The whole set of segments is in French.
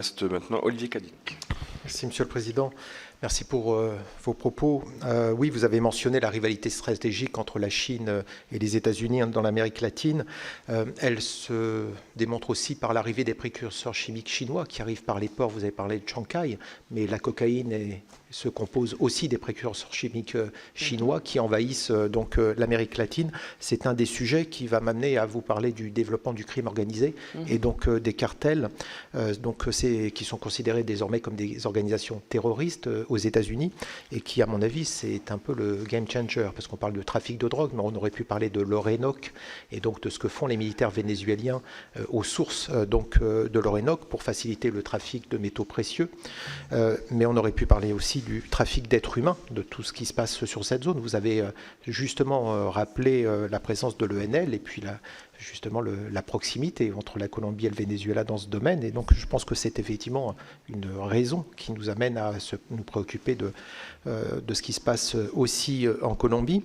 Reste maintenant Olivier Cadic. Merci Monsieur le Président. Merci pour vos propos. Oui, vous avez mentionné la rivalité stratégique entre la Chine et les États-Unis dans l'Amérique latine. Elle se démontre aussi par l'arrivée des précurseurs chimiques chinois qui arrivent par les ports. Vous avez parlé de Shanghai, mais la cocaïne se compose aussi des précurseurs chimiques chinois qui envahissent donc l'Amérique latine. C'est un des sujets qui va m'amener à vous parler du développement du crime organisé et donc des cartels qui sont considérés désormais comme des organisations terroristes aux États-Unis et qui, à mon avis, c'est un peu le game changer parce qu'on parle de trafic de drogue, mais on aurait pu parler de l'Orénoque et donc de ce que font les militaires vénézuéliens aux sources de l'Orénoque pour faciliter le trafic de métaux précieux. Mais on aurait pu parler aussi du trafic d'êtres humains, de tout ce qui se passe sur cette zone. Vous avez justement rappelé la présence de l'ENL et puis la proximité entre la Colombie et le Venezuela dans ce domaine. Et donc, je pense que c'est effectivement une raison qui nous amène à nous préoccuper de ce qui se passe aussi en Colombie.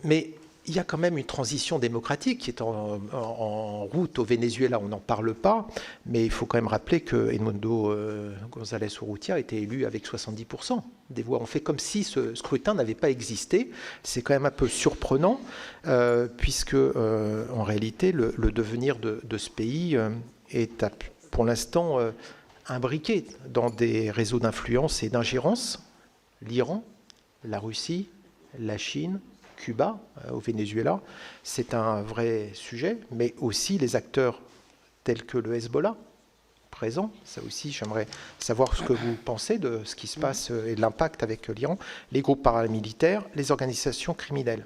Mais il y a quand même une transition démocratique qui est en route au Venezuela. On n'en parle pas, mais il faut quand même rappeler que Edmundo González Urrutia a été élu avec 70% des voix. On fait comme si ce scrutin n'avait pas existé. C'est quand même un peu surprenant, puisque en réalité, le devenir de ce pays est pour l'instant imbriqué dans des réseaux d'influence et d'ingérence. L'Iran, la Russie, la Chine, Cuba, au Venezuela, c'est un vrai sujet, mais aussi les acteurs tels que le Hezbollah, présent. Ça aussi, j'aimerais savoir ce que vous pensez de ce qui se passe et de l'impact avec l'Iran, les groupes paramilitaires, les organisations criminelles.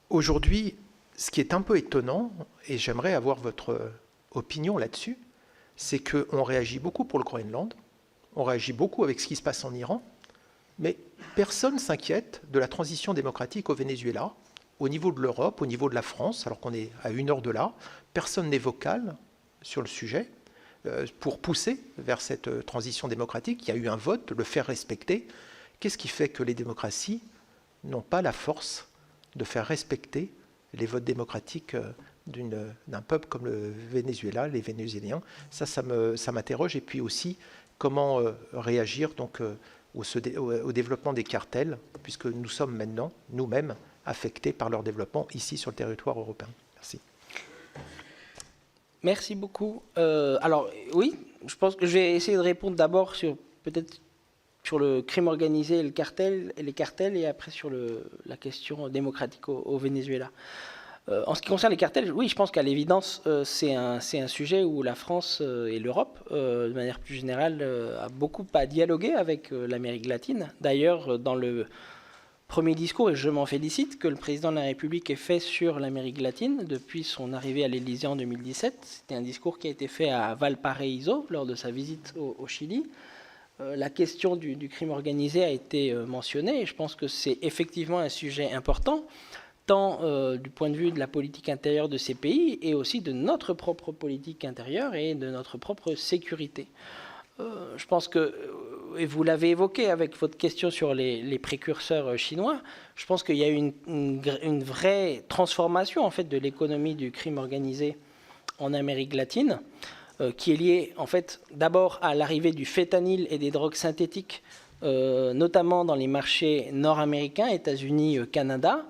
Aujourd'hui, ce qui est un peu étonnant, et j'aimerais avoir votre opinion là-dessus, c'est qu'on réagit beaucoup pour le Groenland, on réagit beaucoup avec ce qui se passe en Iran, mais personne ne s'inquiète de la transition démocratique au Venezuela, au niveau de l'Europe, au niveau de la France, alors qu'on est à 1 heure de là. Personne n'est vocal sur le sujet pour pousser vers cette transition démocratique. Il y a eu un vote, le faire respecter. Qu'est-ce qui fait que les démocraties n'ont pas la force de faire respecter les votes démocratiques d'un peuple comme le Venezuela, les Vénézuéliens? Ça m'interroge. Et puis aussi, comment réagir donc au développement des cartels, puisque nous sommes maintenant, nous-mêmes, affectés par leur développement ici sur le territoire européen. Merci. Merci beaucoup. Alors, oui, je pense que je vais essayer de répondre d'abord peut-être sur le crime organisé et les cartels, et après sur la question démocratique au Venezuela. En ce qui concerne les cartels, oui, je pense qu'à l'évidence, c'est un sujet où la France et l'Europe, de manière plus générale, a beaucoup à dialoguer avec l'Amérique latine. D'ailleurs, dans le premier discours, et je m'en félicite, que le président de la République ait fait sur l'Amérique latine depuis son arrivée à l'Élysée en 2017, c'était un discours qui a été fait à Valparaíso lors de sa visite au Chili. La question du crime organisé a été mentionnée, et je pense que c'est effectivement un sujet important, tant du point de vue de la politique intérieure de ces pays et aussi de notre propre politique intérieure et de notre propre sécurité. Je pense que, et vous l'avez évoqué avec votre question sur les précurseurs chinois, je pense qu'il y a eu une vraie transformation en fait de l'économie du crime organisé en Amérique latine, qui est liée en fait d'abord à l'arrivée du fentanyl et des drogues synthétiques, notamment dans les marchés nord-américains, États-Unis, Canada,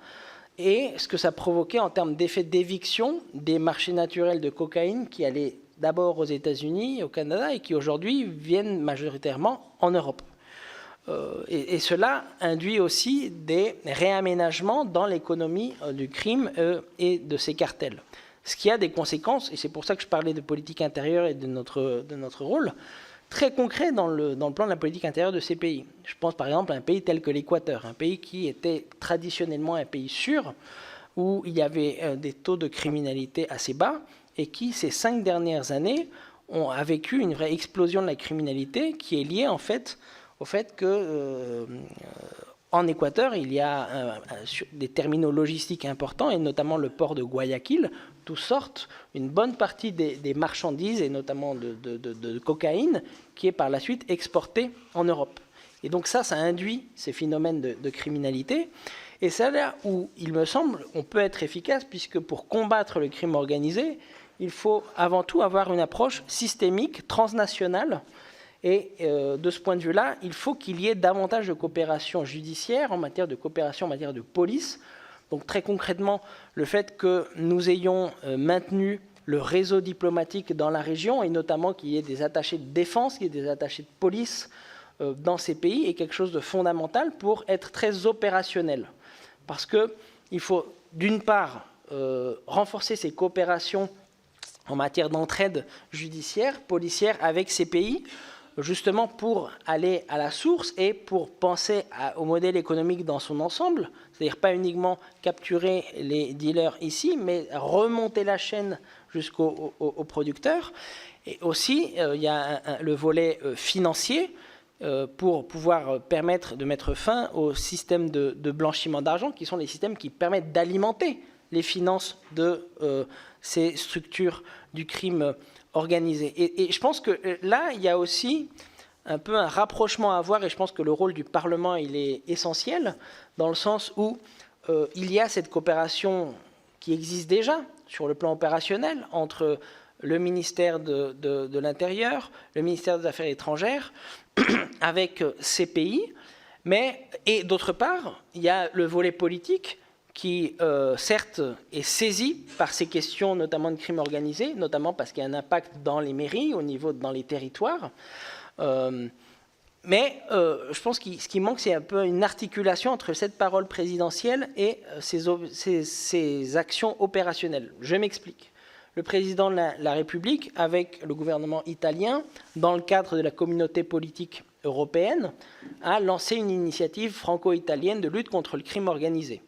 et ce que ça provoquait en termes d'effet d'éviction des marchés naturels de cocaïne qui allaient d'abord aux États-Unis, au Canada, et qui aujourd'hui viennent majoritairement en Europe. Et cela induit aussi des réaménagements dans l'économie du crime et de ces cartels. Ce qui a des conséquences, et c'est pour ça que je parlais de politique intérieure et de notre rôle, très concret dans le plan de la politique intérieure de ces pays. Je pense par exemple à un pays tel que l'Équateur, un pays qui était traditionnellement un pays sûr, où il y avait des taux de criminalité assez bas, et qui, ces 5 dernières années, a vécu une vraie explosion de la criminalité qui est liée en fait au fait que en Équateur, il y a des terminaux logistiques importants, et notamment le port de Guayaquil, d'où sortent une bonne partie des marchandises, et notamment de cocaïne, qui est par la suite exportée en Europe. Et donc ça induit ces phénomènes de criminalité. Et c'est là où, il me semble, on peut être efficace, puisque pour combattre le crime organisé, il faut avant tout avoir une approche systémique, transnationale. Et de ce point de vue-là, il faut qu'il y ait davantage de coopération judiciaire en matière de coopération en matière de police. Donc très concrètement, le fait que nous ayons maintenu le réseau diplomatique dans la région, et notamment qu'il y ait des attachés de défense, qu'il y ait des attachés de police dans ces pays, est quelque chose de fondamental pour être très opérationnel. Parce qu'il faut, d'une part, renforcer ces coopérations en matière d'entraide judiciaire, policière avec ces pays, justement pour aller à la source et pour penser au modèle économique dans son ensemble, c'est-à-dire pas uniquement capturer les dealers ici, mais remonter la chaîne jusqu'aux producteurs. Et aussi, il y a le volet financier pour pouvoir permettre de mettre fin aux systèmes de blanchiment d'argent, qui sont les systèmes qui permettent d'alimenter les finances de ces structures du crime organisé. Et je pense que là, il y a aussi un peu un rapprochement à avoir, et je pense que le rôle du Parlement, il est essentiel, dans le sens où il y a cette coopération qui existe déjà sur le plan opérationnel entre le ministère de l'Intérieur, le ministère des Affaires étrangères, avec ces pays, et d'autre part, il y a le volet politique qui, certes, est saisi par ces questions, notamment de crime organisé, notamment parce qu'il y a un impact dans les mairies, dans les territoires. Mais je pense que ce qui manque, c'est un peu une articulation entre cette parole présidentielle et ces actions opérationnelles. Je m'explique. Le président de la République, avec le gouvernement italien, dans le cadre de la communauté politique européenne, a lancé une initiative franco-italienne de lutte contre le crime organisé.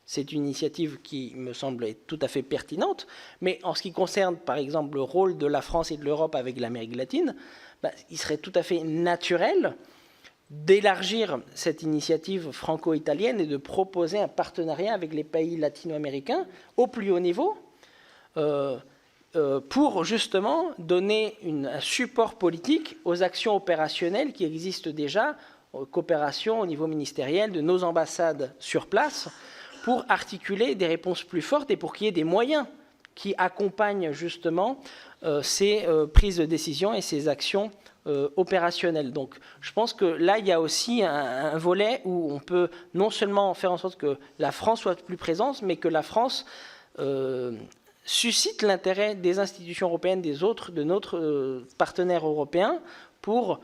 C'est une initiative qui me semble être tout à fait pertinente, mais en ce qui concerne, par exemple, le rôle de la France et de l'Europe avec l'Amérique latine, il serait tout à fait naturel d'élargir cette initiative franco-italienne et de proposer un partenariat avec les pays latino-américains au plus haut niveau pour justement donner un support politique aux actions opérationnelles qui existent déjà, coopération au niveau ministériel de nos ambassades sur place, pour articuler des réponses plus fortes et pour qu'il y ait des moyens qui accompagnent justement ces prises de décision et ces actions opérationnelles. Donc je pense que là, il y a aussi un volet où on peut non seulement faire en sorte que la France soit plus présente, mais que la France suscite l'intérêt des institutions européennes, de notre partenaire européen, pour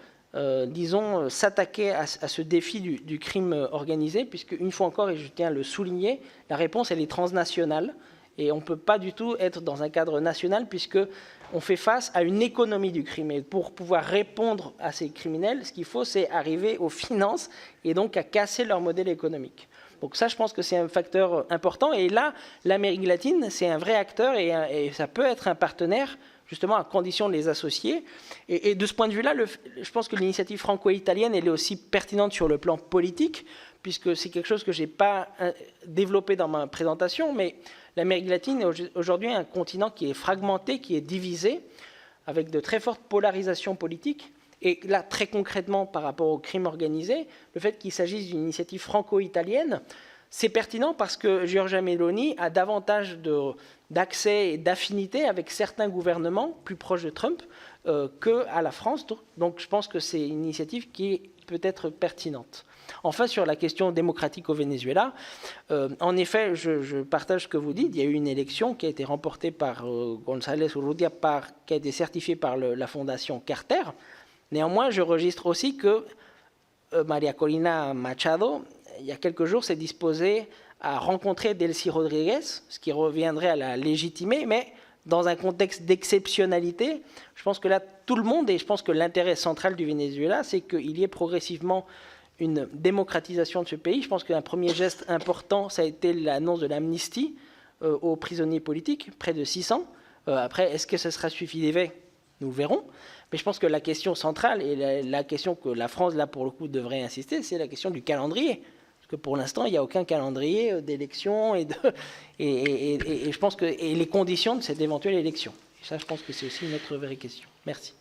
disons, s'attaquer à ce défi du crime organisé, puisque, une fois encore, et je tiens à le souligner, la réponse, elle est transnationale, et on ne peut pas du tout être dans un cadre national, puisqu'on fait face à une économie du crime. Et pour pouvoir répondre à ces criminels, ce qu'il faut, c'est arriver aux finances, et donc à casser leur modèle économique. Donc ça, je pense que c'est un facteur important, et là, l'Amérique latine, c'est un vrai acteur, et ça peut être un partenaire, justement à condition de les associer. Et de ce point de vue-là, je pense que l'initiative franco-italienne, elle est aussi pertinente sur le plan politique, puisque c'est quelque chose que je n'ai pas développé dans ma présentation, mais l'Amérique latine est aujourd'hui un continent qui est fragmenté, qui est divisé, avec de très fortes polarisations politiques. Et là, très concrètement, par rapport au crime organisé, le fait qu'il s'agisse d'une initiative franco-italienne, c'est pertinent parce que Giorgia Meloni a davantage d'accès et d'affinité avec certains gouvernements plus proches de Trump qu'à la France. Donc je pense que c'est une initiative qui peut être pertinente. Enfin, sur la question démocratique au Venezuela, en effet, je partage ce que vous dites. Il y a eu une élection qui a été remportée par González Urrutia, qui a été certifiée par la fondation Carter. Néanmoins, je registre aussi que María Corina Machado, il y a quelques jours, s'est disposée à rencontrer Delcy Rodriguez, ce qui reviendrait à la légitimer, mais dans un contexte d'exceptionnalité. Je pense que là, tout le monde, et je pense que l'intérêt central du Venezuela, c'est qu'il y ait progressivement une démocratisation de ce pays. Je pense qu'un premier geste important, ça a été l'annonce de l'amnistie aux prisonniers politiques, près de 600. Après, est-ce que ce sera suffisant? Nous verrons. Mais je pense que la question centrale, et la question que la France, là, pour le coup, devrait insister, c'est la question du calendrier. Parce que pour l'instant, il n'y a aucun calendrier d'élection et je pense que les conditions de cette éventuelle élection. Et ça, je pense que c'est aussi une autre vraie question. Merci.